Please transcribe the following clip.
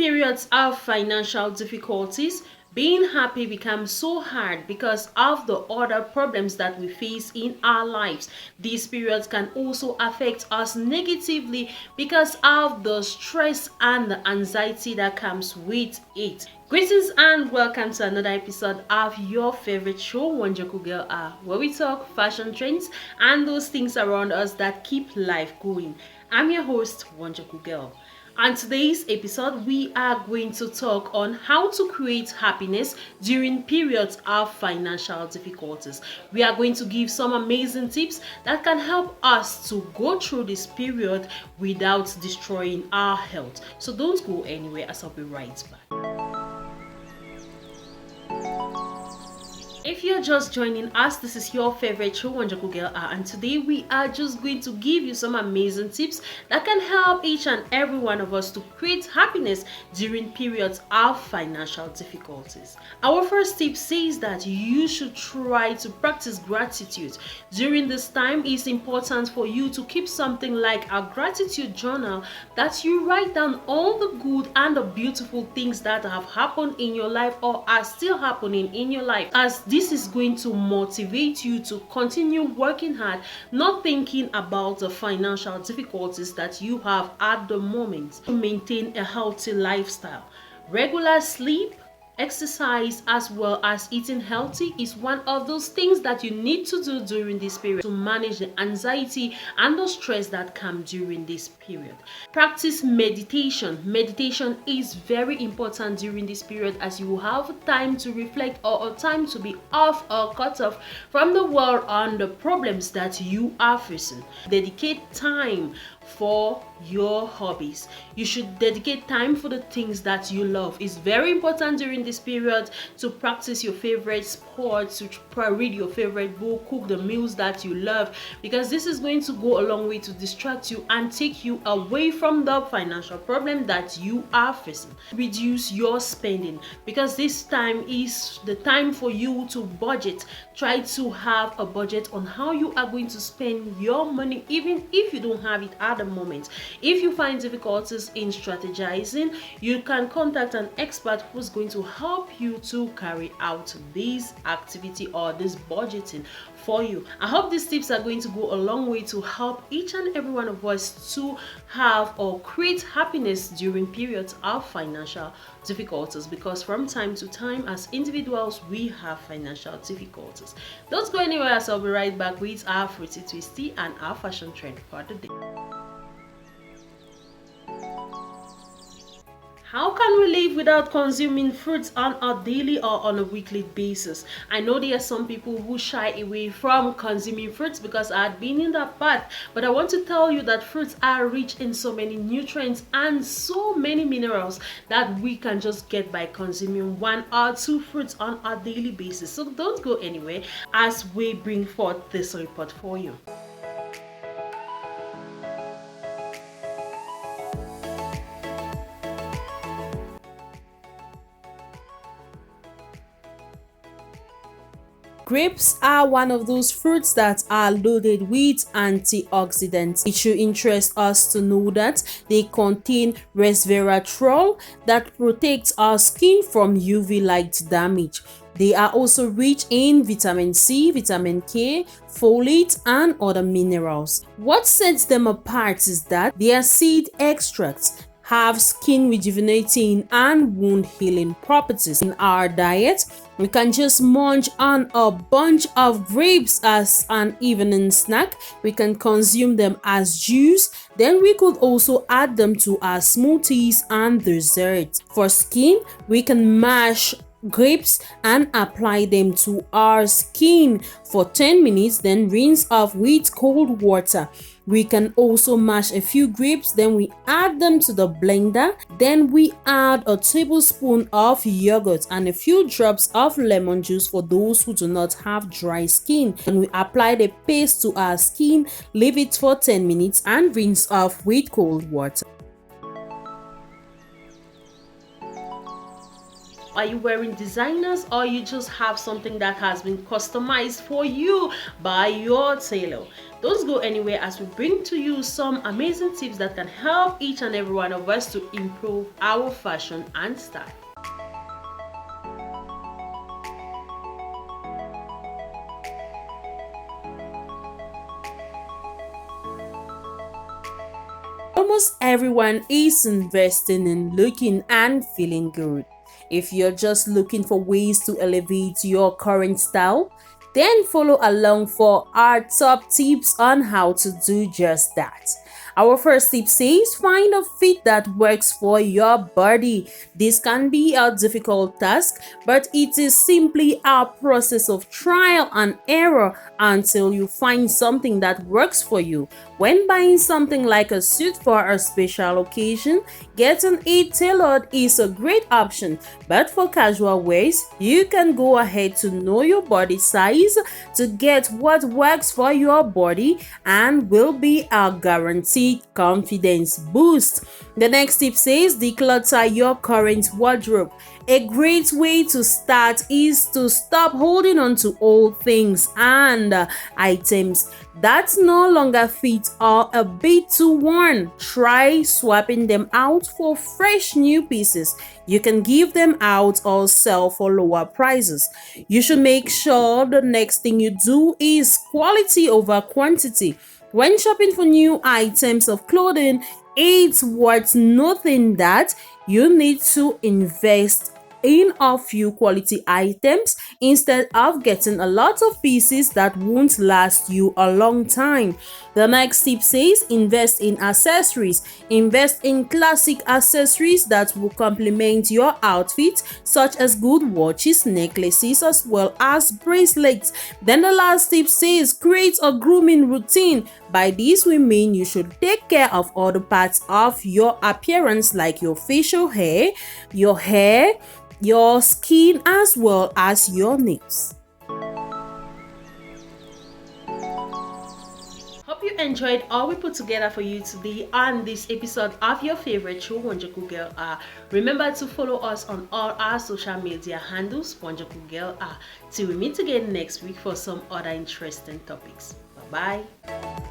periods of financial difficulties, being happy becomes so hard because of the other problems that we face in our lives. These periods can also affect us negatively because of the stress and the anxiety that comes with it. Greetings and welcome to another episode of your favorite show, Wonjoku Girl Hour, where we talk fashion trends and those things around us that keep life going. I'm your host, Wonjoku Girl. On today's episode, we are going to talk on how to create happiness during periods of financial difficulties. We are going to give some amazing tips that can help us to go through this period without destroying our health. So don't go anywhere, as I'll be right back. If you're just joining us, this is your favorite show, Wonjoku Girl Hour, and today we are just going to give you some amazing tips that can help each and every one of us to create happiness during periods of financial difficulties. Our first tip says that you should try to practice gratitude. During this time, it's important for you to keep something like a gratitude journal that you write down all the good and the beautiful things that have happened in your life or are still happening in your life, as this is going to motivate you to continue working hard, not thinking about the financial difficulties that you have at the moment. To maintain a healthy lifestyle, regular sleep, exercise, as well as eating healthy is one of those things that you need to do during this period to manage the anxiety and the stress that come during this period. Practice meditation. Meditation is very important during this period, as you have time to reflect or time to be off or cut off from the world on the problems that you are facing. Dedicate time for your hobbies. You should dedicate time for the things that you love. It's very important during this period to practice your favorite sports, to read your favorite book, cook the meals that you love, because this is going to go a long way to distract you and take you away from the financial problem that you are facing. Reduce your spending, because this time is the time for you to budget. Try to have a budget on how you are going to spend your money, even if you don't have it at the moment. If you find difficulties in strategizing, you can contact an expert who's going to help you to carry out this activity or this budgeting for you. I hope these tips are going to go a long way to help each and every one of us to have or create happiness during periods of financial difficulties, because from time to time as individuals we have financial difficulties. Don't go anywhere, as I'll be right back with our fruity twisty and our fashion trend for the day. How can we live without consuming fruits on a daily or on a weekly basis? I know there are some people who shy away from consuming fruits because I've been in that path, but I want to tell you that fruits are rich in so many nutrients and so many minerals that we can just get by consuming 1 or 2 fruits on a daily basis. So don't go anywhere as we bring forth this report for you. Grapes are one of those fruits that are loaded with antioxidants. It should interest us to know that they contain resveratrol that protects our skin from UV light damage. They are also rich in vitamin C, vitamin K, folate, and other minerals. What sets them apart is that their seed extracts have skin rejuvenating and wound healing properties. In our diet, we can just munch on a bunch of grapes as an evening snack. We can consume them as juice. Then we could also add them to our smoothies and desserts. For skin, we can mash grapes and apply them to our skin for 10 minutes, then rinse off with cold water. We can also mash a few grapes, then we add them to the blender. Then we add a tablespoon of yogurt and a few drops of lemon juice for those who do not have dry skin. And we apply the paste to our skin, leave it for 10 minutes and rinse off with cold water. Are you wearing designers, or you just have something that has been customized for you by your tailor? Don't go anywhere as we bring to you some amazing tips that can help each and every one of us to improve our fashion and style. Almost everyone is investing in looking and feeling good. If you're just looking for ways to elevate your current style, then follow along for our top tips on how to do just that. Our first tip says find a fit that works for your body. This can be a difficult task, but it is simply a process of trial and error until you find something that works for you. When buying something like a suit for a special occasion, getting it tailored is a great option. But for casual wears, you can go ahead to know your body size to get what works for your body and will be a guaranteed confidence boost. The next tip says declutter your current wardrobe. A great way to start is to stop holding on to old things and items that no longer fit or a bit too worn. Try swapping them out for fresh new pieces. You can give them out or sell for lower prices. You should make sure the next thing you do is quality over quantity. When shopping for new items of clothing, it's worth noting that you need to invest in a few quality items instead of getting a lot of pieces that won't last you a long time. The next tip says invest in accessories. Invest in classic accessories that will complement your outfit, such as good watches, necklaces, as well as bracelets. Then the last tip says create a grooming routine. By this we mean you should take care of all the parts of your appearance like your facial hair, your skin, as well as your nails. Hope you enjoyed all we put together for you today on this episode of your favorite show, Wonjoku Girl Hour. Remember to follow us on all our social media handles, Wonjoku Girl Hour. Till we meet again next week for some other interesting topics. Bye bye.